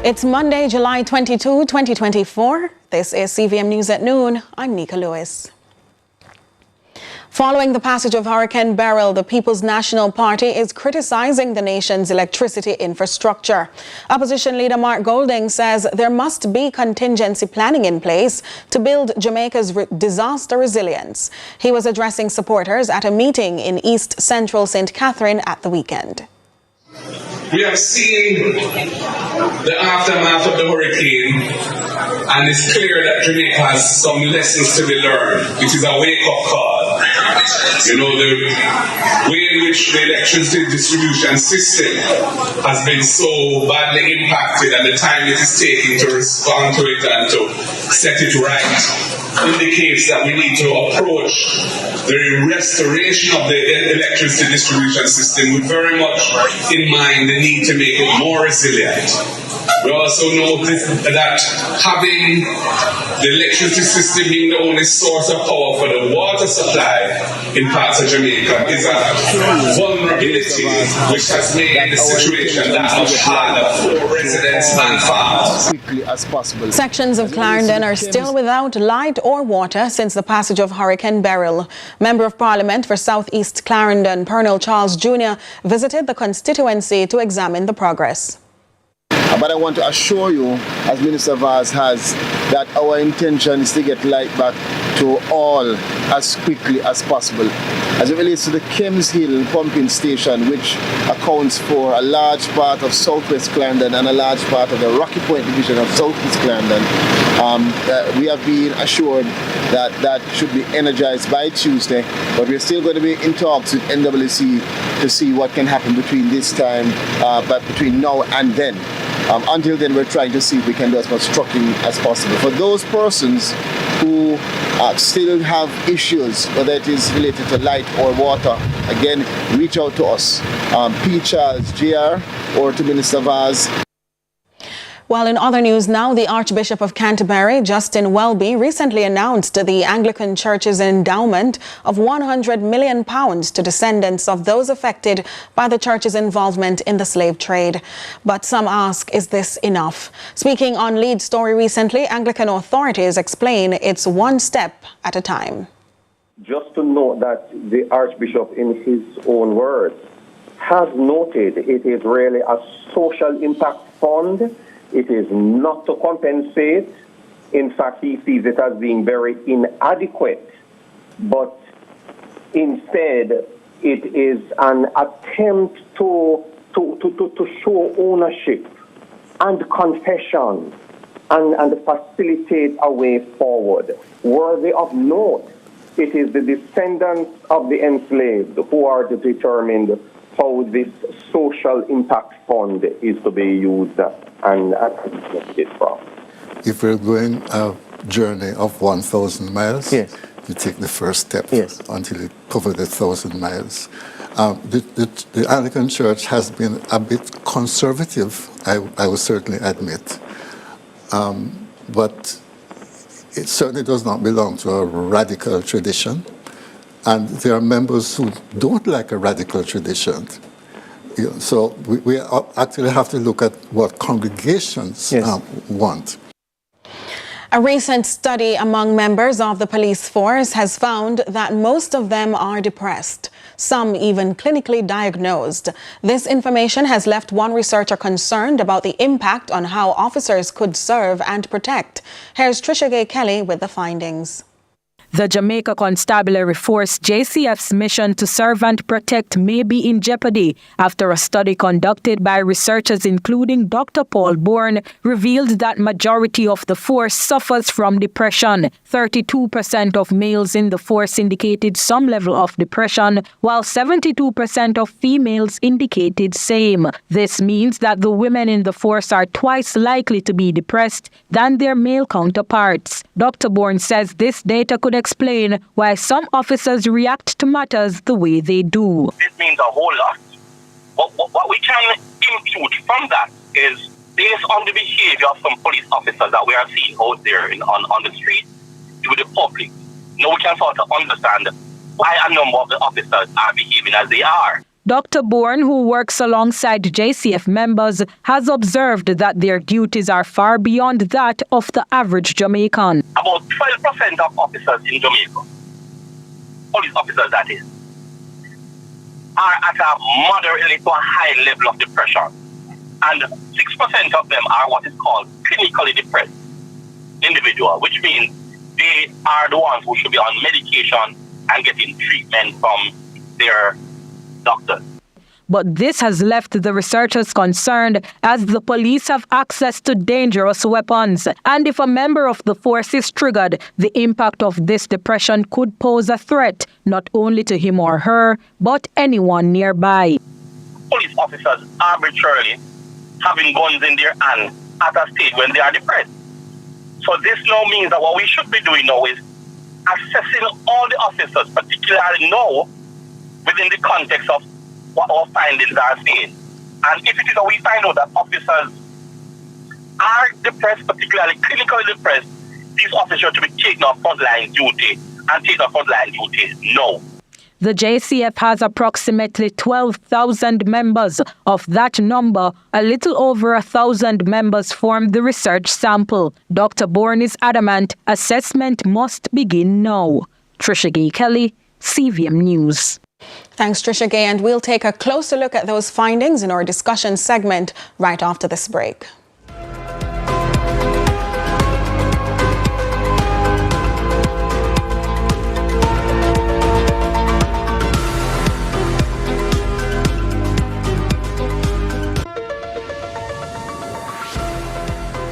It's Monday, July 22, 2024. This is CVM News at noon. I'm Nika Lewis. Following the passage of Hurricane Beryl, the People's National Party is criticizing the nation's electricity infrastructure. Opposition leader Mark Golding says there must be contingency planning in place to build Jamaica's disaster resilience. He was addressing supporters at a meeting in East Central St. Catherine at the weekend. We have seen the aftermath of the hurricane, and it's clear that Jamaica has some lessons to be learned. It is a wake-up call. You know, the way in which the electricity distribution system has been so badly impacted and the time it is taking to respond to it and to set it right indicates that we need to approach the restoration of the electricity distribution system with very much in mind the need to make it more resilient. We also know that having the electricity system being the only source of power for the water supply in parts of Jamaica is a vulnerability which has made the situation that much harder for residents and farmers. Quickly as possible. Sections of Clarendon are still without light or water since the passage of Hurricane Beryl. Member of Parliament for South East Clarendon, Colonel Charles Jr., visited the constituency to examine the progress. But I want to assure you, as Minister Vaz has, that our intention is to get light back to all as quickly as possible. As it relates to the Kemps Hill pumping station, which accounts for a large part of Southwest Clarendon and a large part of the Rocky Point division of Southeast Clarendon, we have been assured that that should be energized by Tuesday, but we're still going to be in talks with NWC to see what can happen between this time, but between now and then. Until then, we're trying to see if we can do as much trucking as possible. For those persons who still have issues, whether it is related to light or water, again, reach out to us, P. Charles Jr. or to Minister Vaz. While in other news now, the Archbishop of Canterbury, Justin Welby, recently announced the Anglican Church's endowment of £100 million to descendants of those affected by the church's involvement in the slave trade. But some ask, is this enough? Speaking on Lead Story recently, Anglican authorities explain it's one step at a time. Just to note that the Archbishop, in his own words, has noted it is really a social impact fund. It is not to compensate. In fact, he sees it as being very inadequate. But instead, it is an attempt to show ownership and confession and facilitate a way forward. Worthy of note, it is the descendants of the enslaved who are determined how this social impact fund is to be used and benefited from. If we're going a journey of 1,000 miles, yes, you take the first step, yes, until you cover the 1,000 miles. The Anglican Church has been a bit conservative, I would certainly admit, but it certainly does not belong to a radical tradition. And there are members who don't like a radical tradition. So we actually have to look at what congregations want. A recent study among members of the police force has found that most of them are depressed, some even clinically diagnosed. This information has left one researcher concerned about the impact on how officers could serve and protect. Here's Trisha Gay Kelly with the findings. The Jamaica Constabulary Force JCF's mission to serve and protect may be in jeopardy after a study conducted by researchers including Dr. Paul Bourne revealed that majority of the force suffers from depression. 32% of males in the force indicated some level of depression, while 72% of females indicated same. This means that the women in the force are twice likely to be depressed than their male counterparts. Dr. Bourne says this data could explain why some officers react to matters the way they do. This means a whole lot. What we can impute from that is based on the behavior of some police officers that we are seeing out there on the street with the public. Now we can sort of understand why a number of the officers are behaving as they are. Dr. Bourne, who works alongside JCF members, has observed that their duties are far beyond that of the average Jamaican. About 12% of officers in Jamaica, police officers that is, are at a moderately to a high level of depression. And 6% of them are what is called clinically depressed individuals, which means they are the ones who should be on medication and getting treatment from their doctors. But this has left the researchers concerned as the police have access to dangerous weapons. And if a member of the force is triggered, the impact of this depression could pose a threat, not only to him or her, but anyone nearby. Police officers arbitrarily having guns in their hand at a stage when they are depressed. So this now means that what we should be doing now is assessing all the officers, particularly now within the context of what our findings are saying. And if it is that we find out that officers are depressed, particularly clinically depressed, these officers should be taken off frontline duty and taken off frontline duty now. The JCF has approximately 12,000 members. Of that number, a little over 1,000 members form the research sample. Dr. Bourne is adamant assessment must begin now. Trisha Gay Kelly, CVM News. Thanks, Trisha Gay, and we'll take a closer look at those findings in our discussion segment right after this break.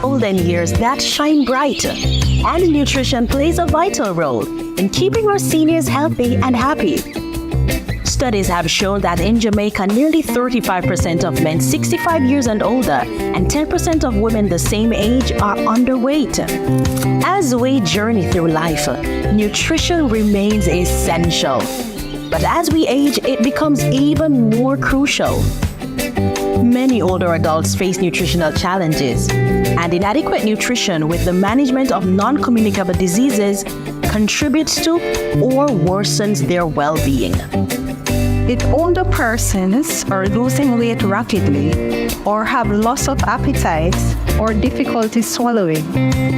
Golden years that shine brighter, and nutrition plays a vital role in keeping our seniors healthy and happy. Studies have shown that in Jamaica, nearly 35% of men 65 years and older and 10% of women the same age are underweight. As we journey through life, nutrition remains essential. But as we age, it becomes even more crucial. Many older adults face nutritional challenges, and inadequate nutrition with the management of non-communicable diseases contributes to or worsens their well-being. If older persons are losing weight rapidly or have loss of appetite or difficulty swallowing,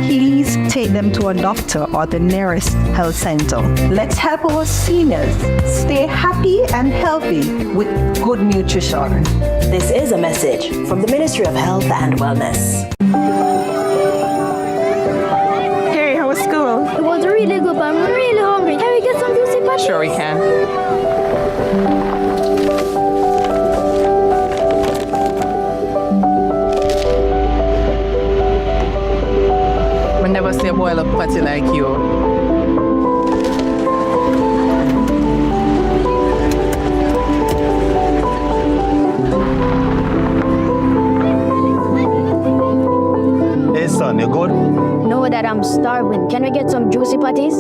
please take them to a doctor or the nearest health center. Let's help our seniors stay happy and healthy with good nutrition. This is a message from the Ministry of Health and Wellness. Hey, how was school? It was really good, but I'm really hungry. Can we get some juicy patties? Sure we can. I never see a boil up patty like you. Hey son, you good? No, Dad, I'm starving. Can we get some juicy patties?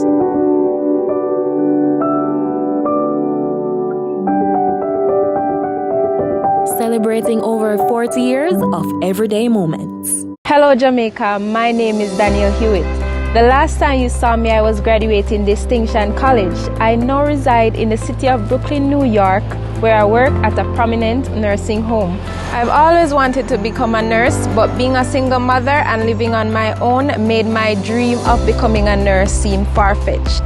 Celebrating over 40 years of everyday moments. Hello Jamaica, my name is Daniel Hewitt. The last time you saw me, I was graduating Distinction College. I now reside in the city of Brooklyn, New York, where I work at a prominent nursing home. I've always wanted to become a nurse, but being a single mother and living on my own made my dream of becoming a nurse seem far-fetched.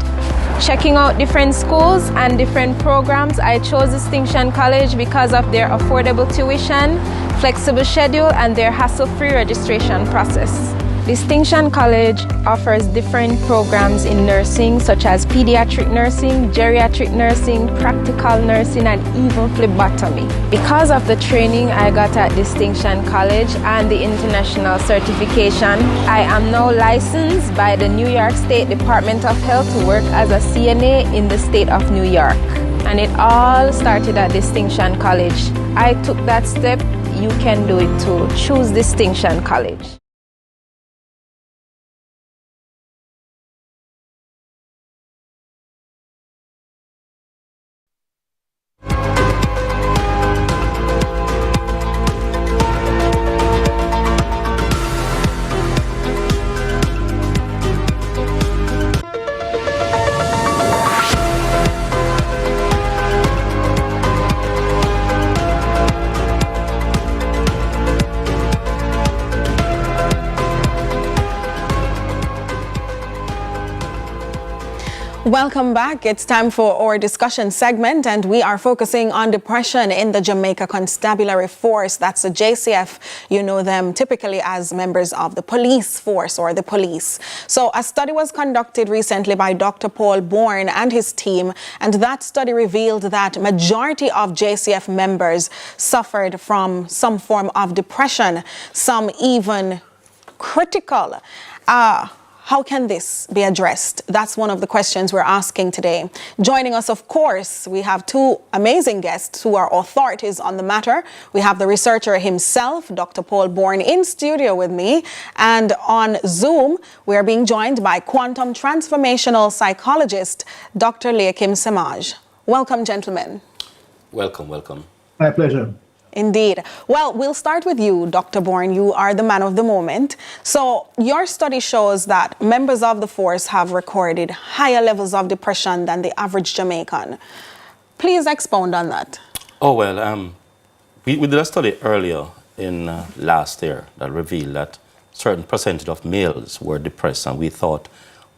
Checking out different schools and different programs, I chose Distinction College because of their affordable tuition, flexible schedule, and their hassle-free registration process. Distinction College offers different programs in nursing such as pediatric nursing, geriatric nursing, practical nursing, and even phlebotomy. Because of the training I got at Distinction College and the international certification, I am now licensed by the New York State Department of Health to work as a CNA in the state of New York. And it all started at Distinction College. I took that step. You can do it too. Choose Distinction College. Welcome back. It's time for our discussion segment, and we are focusing on depression in the Jamaica Constabulary Force. That's the JCF. You know them typically as members of the police force or the police. So a study was conducted recently by Dr. Paul Bourne and his team, and that study revealed that majority of JCF members suffered from some form of depression, some even critical. How can this be addressed? That's one of the questions we're asking today. Joining us, of course, we have two amazing guests who are authorities on the matter. We have the researcher himself, Dr. Paul Bourne, in studio with me. And on Zoom, we are being joined by quantum transformational psychologist, Dr. Leakim Semaj. Welcome, gentlemen. Welcome, welcome. My pleasure. Indeed. Well, we'll start with you, Dr. Bourne. You are the man of the moment. So your study shows that members of the force have recorded higher levels of depression than the average Jamaican. Please expound on that. Oh, well, we did a study earlier in last year that revealed that certain percentage of males were depressed, and we thought,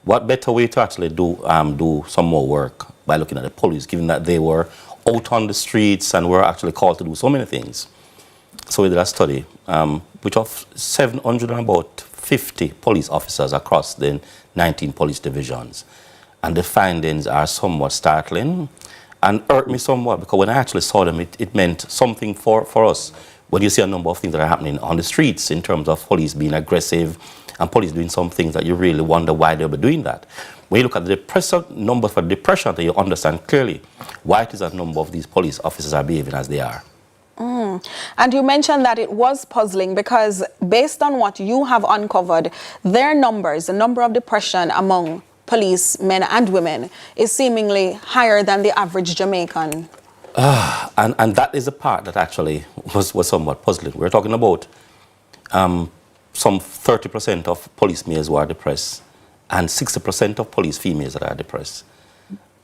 what better way to actually do some more work by looking at the police, given that they were out on the streets and were actually called to do so many things. So we did a study, which of 750 police officers across the 19 police divisions. And the findings are somewhat startling and hurt me somewhat, because when I actually saw them, it meant something for us. When you see a number of things that are happening on the streets in terms of police being aggressive and police doing some things that you really wonder why they'll be doing that. When you look at the number for depression, you understand clearly why it is a number of these police officers are behaving as they are. And you mentioned that it was puzzling because based on what you have uncovered, their numbers, the number of depression among police men and women is seemingly higher than the average Jamaican. And that is the part that actually was somewhat puzzling. We're talking about some 30% of police males who are depressed and 60% of police females that are depressed.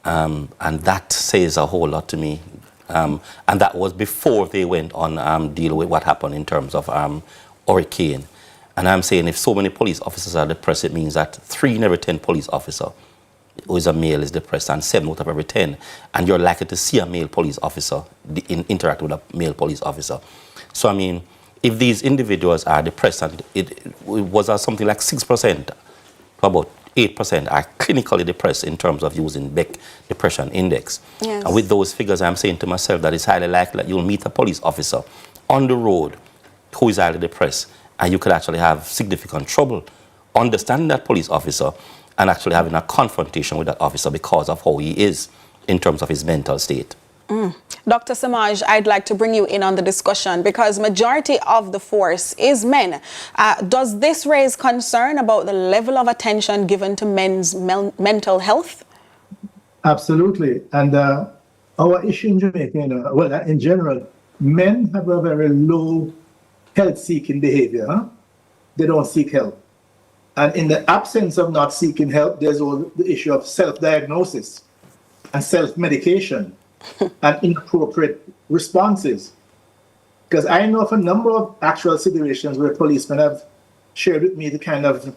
And that says a whole lot to me. And that was before they went on deal with what happened in terms of hurricane. And I'm saying if so many police officers are depressed, it means that 3 in every 10 police officer who is a male is depressed, and 7 out of every 10. And you're likely to see a male police officer interact with a male police officer. So, I mean, if these individuals are depressed, and it was something like 6%, about 8% are clinically depressed in terms of using Beck Depression Index. Yes. And with those figures, I'm saying to myself that it's highly likely that you'll meet a police officer on the road who is highly depressed, and you could actually have significant trouble understanding that police officer and actually having a confrontation with that officer because of how he is in terms of his mental state. Dr. Semaj, I'd like to bring you in on the discussion because majority of the force is men. Does this raise concern about the level of attention given to men's mental health? Absolutely. And our issue in Jamaica, well, in general, men have a very low health-seeking behavior. Huh? They don't seek help. And in the absence of not seeking help, there's all the issue of self-diagnosis and self-medication and inappropriate responses. Because I know of a number of actual situations where policemen have shared with me the kind of,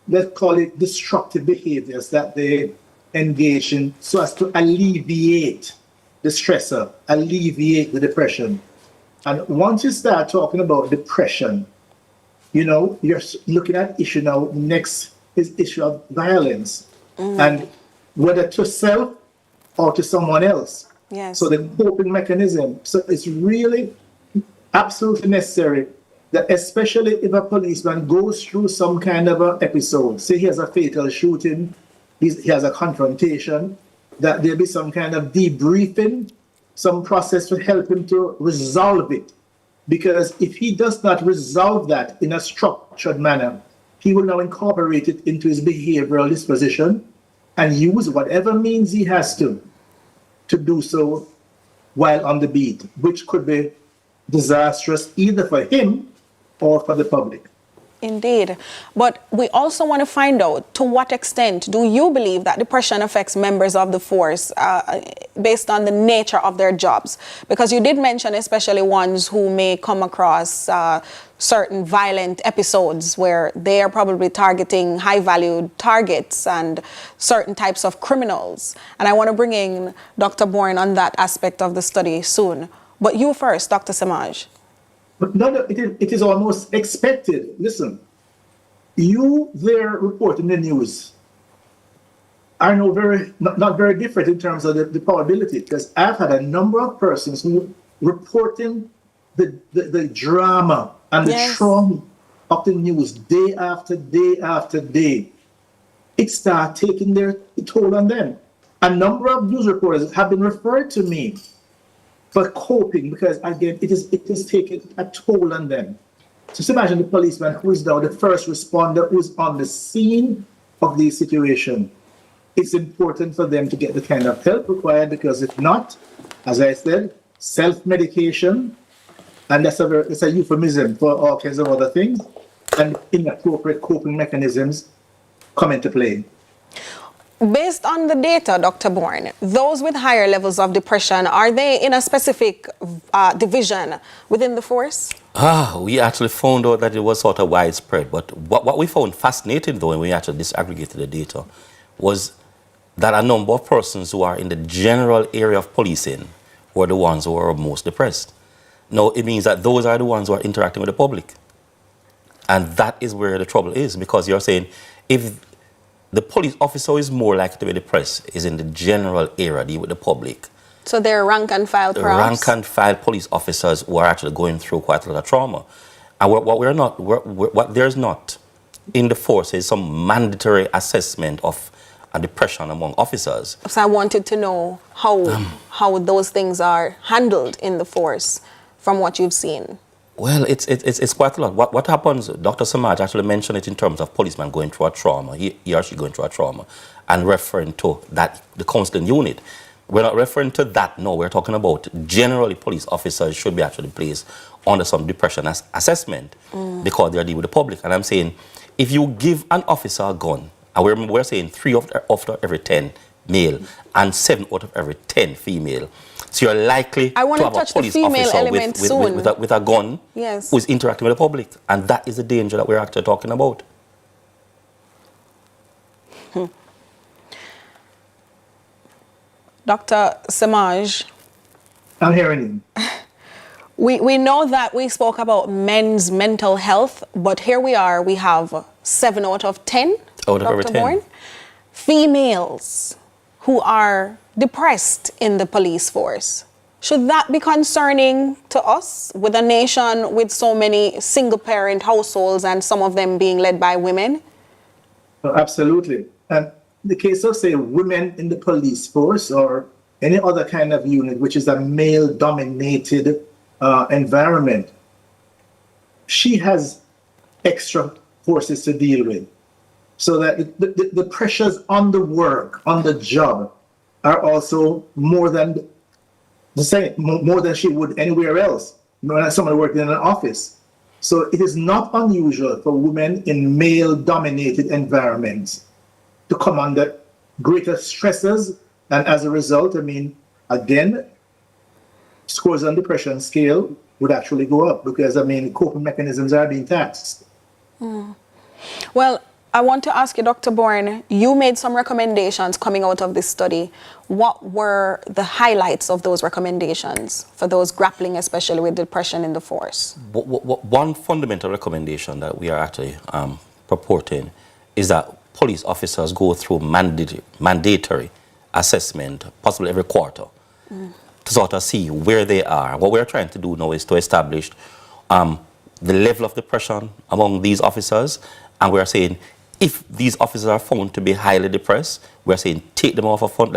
let's call it destructive behaviors that they engage in so as to alleviate the stressor, alleviate the depression. And once you start talking about depression, you're looking at issue now, next is issue of violence. And whether to self or to someone else. Yes. So the coping mechanism. So it's really absolutely necessary that, especially if a policeman goes through some kind of an episode, say he has a fatal shooting, he has a confrontation, that there be some kind of debriefing, some process to help him to resolve it. Because if he does not resolve that in a structured manner, he will now incorporate it into his behavioral disposition and use whatever means he has to do so while on the beat, which could be disastrous either for him or for the public. Indeed. But we also want to find out, to what extent do you believe that depression affects members of the force based on the nature of their jobs? Because you did mention especially ones who may come across certain violent episodes where they are probably targeting high-valued targets and certain types of criminals. And I want to bring in Dr. Bourne on that aspect of the study soon. But you first, Dr. Samaj. But no, it is almost expected. Listen, you there reporting the news are not very different in terms of the probability, because I've had a number of persons who reporting the drama and the trauma of the news day after day after day. It starts taking their toll on them. A number of news reporters have been referred to me for coping, because again, it is taking a toll on them. So just imagine the policeman who is now the first responder who's on the scene of the situation. It's important for them to get the kind of help required, because if not, as I said, self-medication, and that's a euphemism for all kinds of other things, and inappropriate coping mechanisms come into play. Based on the data, Dr. Bourne, those with higher levels of depression, are they in a specific division within the force? We actually found out that it was sort of widespread. But what we found fascinating, though, when we actually disaggregated the data, was that a number of persons who are in the general area of policing were the ones who were most depressed. Now, it means that those are the ones who are interacting with the public. And that is where the trouble is, because you're saying if the police officer who is more likely to be depressed is in the general area, deal with the public. So they're rank and file The crowds? rank and file police officers who are actually going through quite a lot of trauma. And what there's not in the force is some mandatory assessment of depression among officers. So I wanted to know how those things are handled in the force from what you've seen. Well, it's quite a lot. What happens, Dr. Samaj actually mentioned it in terms of policemen going through a trauma, he or she going through a trauma, and referring to that, the counseling unit. We're not referring to that, no, we're talking about generally police officers should be actually placed under some depression assessment because they're dealing with the public. And I'm saying, if you give an officer a gun, and we're saying 3 out of every 10 male and 7 out of every 10 female, so you're likely to have a police officer with a gun who is interacting with the public. And that is the danger that we're actually talking about. Dr. Samaj. I'm hearing you. We know that we spoke about men's mental health, but here we are, we have 7 out of 10, out of every 10. Bourne, females who are depressed in the police force. Should that be concerning to us with a nation with so many single-parent households and some of them being led by women? Absolutely. And the case of, say, women in the police force or any other kind of unit which is a male-dominated environment, she has extra forces to deal with. So that the pressures on the work, on the job, are also more than the same, more than she would anywhere else, more than someone working in an office. So it is not unusual for women in male-dominated environments to come under greater stresses, and as a result, I mean, again, scores on depression scale would actually go up because, I mean, coping mechanisms are being taxed. Well, I want to ask you, Dr. Bourne, you made some recommendations coming out of this study. What were the highlights of those recommendations for those grappling especially with depression in the force? One fundamental recommendation that we are actually purporting is that police officers go through mandatory assessment, possibly every quarter, to sort of see where they are. What we're trying to do now is to establish the level of depression among these officers, and we're saying if these officers are found to be highly depressed, we're saying take them off a frontline